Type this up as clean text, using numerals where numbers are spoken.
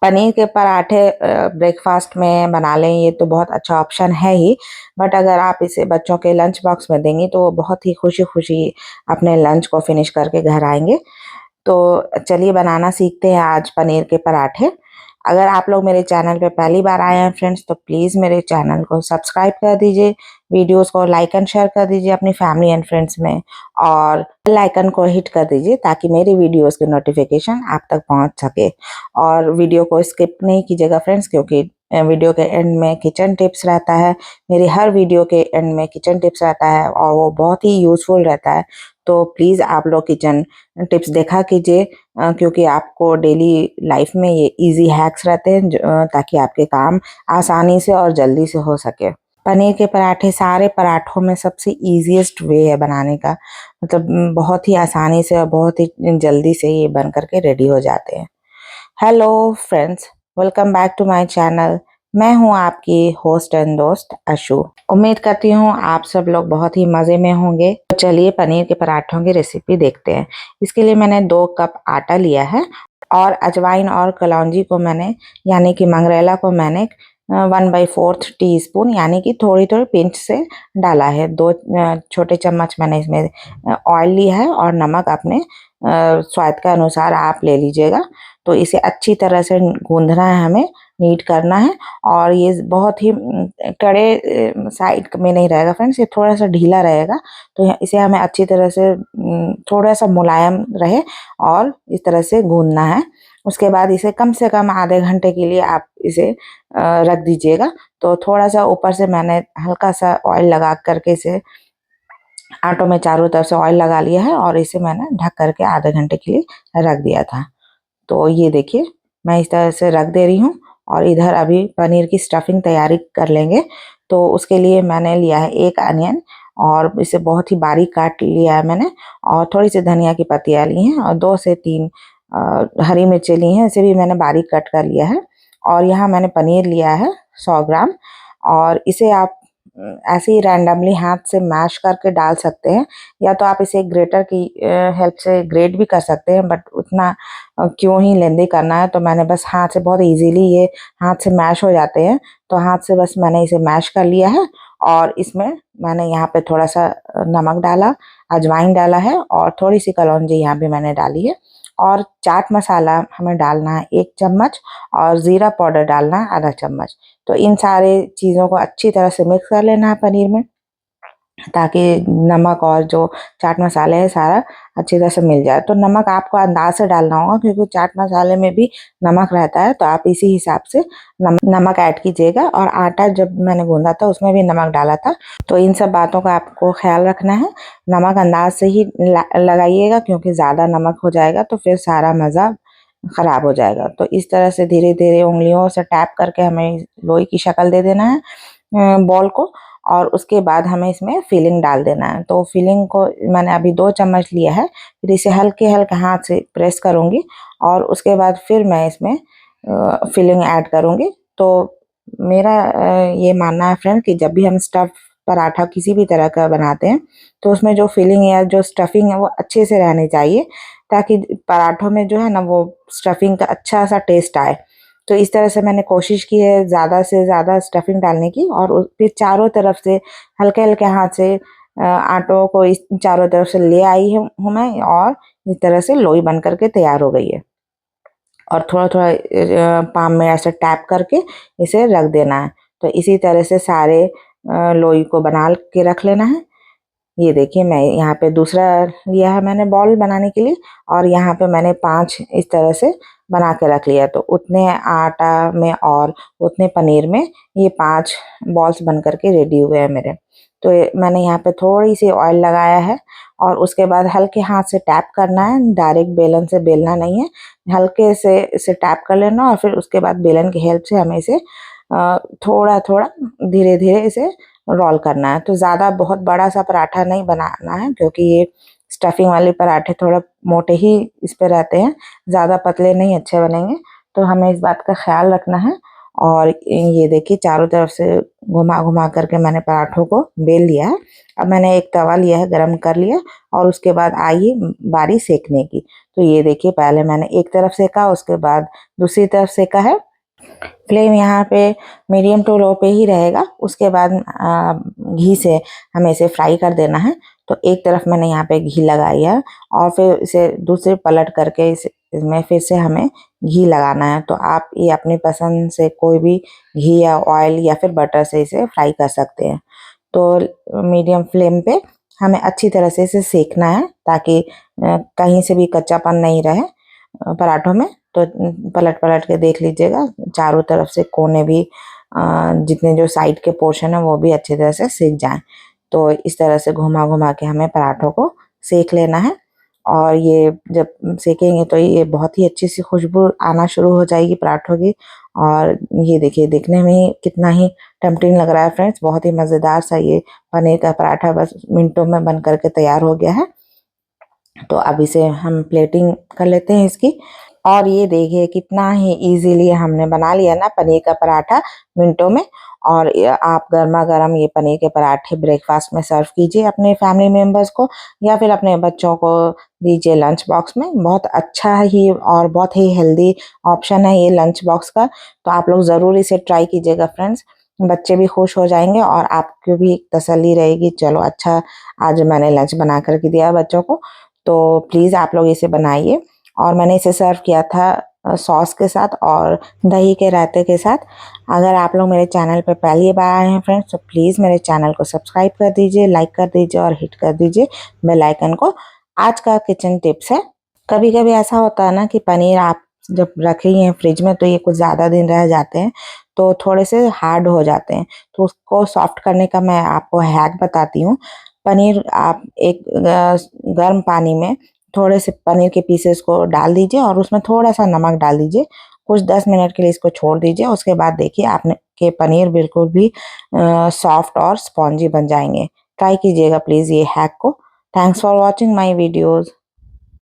पनीर के पराठे ब्रेकफास्ट में बना लें, ये तो बहुत अच्छा ऑप्शन है ही। बट अगर आप इसे बच्चों के लंच बॉक्स में देंगी तो वो बहुत ही खुशी-खुशी अपने लंच को फिनिश करके घर आएँगे। तो चलिए बनाना सीखते हैं आज पनीर के पराठे। अगर आप लोग मेरे चैनल पे पहली बार आए हैं फ्रेंड्स, तो प्लीज़ मेरे चैनल को सब्सक्राइब कर दीजिए, वीडियोस को लाइक एंड शेयर कर दीजिए अपनी फैमिली एंड फ्रेंड्स में, और बेल आइकन को हिट कर दीजिए ताकि मेरी वीडियोस की नोटिफिकेशन आप तक पहुंच सके। और वीडियो को स्किप नहीं कीजिएगा फ्रेंड्स, क्योंकि वीडियो के एंड में किचन टिप्स रहता है। मेरी हर वीडियो के एंड में किचन टिप्स रहता है और वो बहुत ही यूज़फुल रहता है। तो प्लीज़ आप लोग किचन टिप्स देखा कीजिए, क्योंकि आपको डेली लाइफ में ये इजी हैक्स रहते हैं ताकि आपके काम आसानी से और जल्दी से हो सके। पनीर के पराठे सारे पराठों में सबसे ईज़ीएस्ट वे है बनाने का, मतलब बहुत ही आसानी से और बहुत ही जल्दी से ये बन कर के रेडी हो जाते हैं। Hello friends, welcome back to my channel. मैं हूँ आपकी होस्ट एंड दोस्त अशु। उम्मीद करती हूँ आप सब लोग बहुत ही मज़े में होंगे। तो चलिए पनीर के पराठों की रेसिपी देखते हैं। इसके लिए मैंने 2 कप आटा लिया है और अजवाइन और कलौंजी को मैंने, यानी कि मंगरेला को मैंने 1/4 टीस्पून यानी कि थोड़ी-थोड़ी पिंच से डाला है। 2 छोटे चम्मच मैंने इसमें ऑयल लिया है और नमक अपने स्वाद के अनुसार आप ले लीजिएगा। तो इसे अच्छी तरह से गूँधना है हमें, नीट करना है। और ये बहुत ही कड़े साइड में नहीं रहेगा फ्रेंड्स, ये थोड़ा-सा ढीला रहेगा। तो इसे हमें अच्छी तरह से थोड़ा-सा मुलायम रहे और इस तरह से गूँधना है। उसके बाद इसे कम से कम आधे घंटे के लिए आप इसे रख दीजिएगा। तो थोड़ा-सा ऊपर से मैंने हल्का-सा ऑयल लगा कर के इसे आटों में चारों तरफ से ऑयल लगा लिया है और इसे मैंने ढक कर के आधे घंटे के लिए रख दिया था। तो ये देखिए, मैं इस तरह से रख दे रही हूँ और इधर अभी पनीर की स्टफिंग तैयारी कर लेंगे। तो उसके लिए मैंने लिया है 1 अनियन और इसे बहुत ही बारीक काट लिया है मैंने, और थोड़ी-सी धनिया की पत्तियाँ ली हैं और 2 से 3 हरी मिर्चें ली हैं, इसे भी मैंने बारीक कट कर लिया है। और यहाँ मैंने पनीर लिया है 100 ग्राम, और इसे आप ऐसे ही रैंडमली हाथ से मैश करके डाल सकते हैं, या तो आप इसे ग्रेटर की हेल्प से ग्रेट भी कर सकते हैं, बट उतना क्यों ही लेंदी करना है। तो मैंने बस हाथ से बहुत इजीली ये हाथ से मैश हो जाते हैं, तो हाथ से बस मैंने इसे मैश कर लिया है। और इसमें मैंने यहाँ पे थोड़ा-सा नमक डाला, अजवाइन डाला है और थोड़ी-सी कलौंजी यहाँ पे मैंने डाली है। और चाट मसाला हमें डालना है 1 चम्मच और ज़ीरा पाउडर डालना है आधा चम्मच। तो इन सारे चीज़ों को अच्छी तरह से मिक्स कर लेना है पनीर में, ताकि नमक और जो चाट मसाले है सारा अच्छी तरह से मिल जाए। तो नमक आपको अंदाज़ से डालना होगा, क्योंकि चाट मसाले में भी नमक रहता है, तो आप इसी हिसाब से नमक ऐड कीजिएगा। और आटा जब मैंने गूँधा था उसमें भी नमक डाला था, तो इन सब बातों का आपको ख़्याल रखना है। नमक अंदाज़ से ही लगाइएगा, क्योंकि ज़्यादा नमक हो जाएगा तो फिर सारा मज़ा ख़राब हो जाएगा। तो इस तरह से धीरे-धीरे उँगलियों से टैप करके हमें लोई की शक्ल दे देना है बॉल को, और उसके बाद हमें इसमें फिलिंग डाल देना है। तो फिलिंग को मैंने अभी 2 चम्मच लिया है, फिर इसे हल्के-हल्के हाथ से प्रेस करूँगी और उसके बाद फिर मैं इसमें फिलिंग ऐड करूँगी। तो मेरा ये मानना है फ्रेंड कि जब भी हम स्टफ़ पराठा किसी भी तरह का बनाते हैं, तो उसमें जो फिलिंग या जो स्टफिंग है वो अच्छे से रहनी चाहिए, ताकि पराठों में जो है ना वो स्टफिंग का अच्छा-सा टेस्ट आए। तो इस तरह से मैंने कोशिश की है ज़्यादा से ज़्यादा स्टफिंग डालने की, और फिर चारों तरफ से हल्के-हल्के हाथ से आटों को इस चारों तरफ से ले आई हूँ मैं, और इस तरह से लोई बन कर के तैयार हो गई है। और थोड़ा-थोड़ा पाम में ऐसे टैप करके इसे रख देना है। तो इसी तरह से सारे लोई को बना के रख लेना है। ये देखिए, मैं यहाँ पे दूसरा लिया है मैंने बॉल बनाने के लिए, और यहाँ पे मैंने 5 इस तरह से बना के रख लिया। तो उतने आटा में और उतने पनीर में ये 5 बॉल्स बन कर के रेडी हुए हैं मेरे। तो मैंने यहाँ पे थोड़ी-सी ऑयल लगाया है और उसके बाद हल्के हाथ से टैप करना है, डायरेक्ट बेलन से बेलना नहीं है। हल्के से इसे टैप कर लेना और फिर उसके बाद बेलन की हेल्प से हमें इसे थोड़ा-थोड़ा, धीरे-धीरे इसे रोल करना है। तो ज़्यादा बहुत बड़ा-सा पराठा नहीं बनाना है, क्योंकि ये स्टफिंग वाले पराठे थोड़ा मोटे ही इस पे रहते हैं, ज़्यादा पतले नहीं अच्छे बनेंगे। तो हमें इस बात का ख़्याल रखना है। और ये देखिए, चारों तरफ से घुमा-घुमा करके मैंने पराठों को बेल लिया है। अब मैंने एक तवा लिया है, गरम कर लिया, और उसके बाद आई बारी सेकने की। तो ये देखिए पहले मैंने एक तरफ सेका, उसके बाद दूसरी तरफ सेका है। फ्लेम यहाँ पे मीडियम टू लो पे ही रहेगा। उसके बाद घी से हमें इसे फ्राई कर देना है। तो एक तरफ मैंने यहाँ पे घी लगाई है और फिर इसे दूसरे पलट करके इसमें फिर से हमें घी लगाना है। तो आप ये अपनी पसंद से कोई भी घी या ऑयल या फिर बटर से इसे फ्राई कर सकते हैं। तो मीडियम फ्लेम पे हमें अच्छी तरह से इसे सेकना है ताकि कहीं से भी कच्चापन नहीं रहे पराठों में। तो पलट पलट के देख लीजिएगा चारों तरफ से कोने भी जितने जो साइड के पोर्शन है वो भी अच्छी तरह से सेक जाएं। तो इस तरह से घुमा घुमा के हमें पराठों को सेक लेना है। और ये जब सेकेंगे तो ये बहुत ही अच्छी सी खुशबू आना शुरू हो जाएगी पराठों की। और ये देखिए देखने में ही कितना ही टेम्पटिंग लग रहा है फ्रेंड्स। बहुत ही मज़ेदार सा ये पनीर का पराठा बस मिनटों में बन करके तैयार हो गया है। तो अब इसे हम प्लेटिंग कर लेते हैं इसकी। और ये देखिए कितना ही इजीली हमने बना लिया ना पनीर का पराठा मिनटों में। और आप गर्मा गर्म ये पनीर के पराठे ब्रेकफास्ट में सर्व कीजिए अपने फैमिली मेम्बर्स को या फिर अपने बच्चों को दीजिए लंच बॉक्स में। बहुत अच्छा ही और बहुत ही हेल्दी ऑप्शन है ये लंच बॉक्स का। तो आप लोग ज़रूर इसे ट्राई कीजिएगा फ्रेंड्स। बच्चे भी खुश हो जाएंगे और आपको भी तसल्ली रहेगी, चलो अच्छा आज मैंने लंच बना करके दिया बच्चों को। तो प्लीज़ आप लोग इसे बनाइए। और मैंने इसे सर्व किया था सॉस के साथ और दही के रायते के साथ। अगर आप लोग मेरे चैनल पे पहली बार आए हैं फ्रेंड्स तो प्लीज़ मेरे चैनल को सब्सक्राइब कर दीजिए, लाइक कर दीजिए और हिट कर दीजिए बेल आइकन को। आज का किचन टिप्स है, कभी कभी ऐसा होता है ना कि पनीर आप जब रखे ही हैं फ्रिज में तो ये कुछ ज़्यादा दिन रह जाते हैं तो थोड़े से हार्ड हो जाते हैं। तो उसको सॉफ्ट करने का मैं आपको हैक बताती हूँ। पनीर आप एक गर्म पानी में थोड़े से पनीर के पीसेस को डाल दीजिए और उसमें थोड़ा सा नमक डाल दीजिए। कुछ 10 मिनट के लिए इसको छोड़ दीजिए। उसके बाद देखिए आपने के पनीर बिल्कुल भी सॉफ्ट और स्पॉन्जी बन जाएंगे। ट्राई कीजिएगा प्लीज़ ये हैक को। Thanks for watching my videos.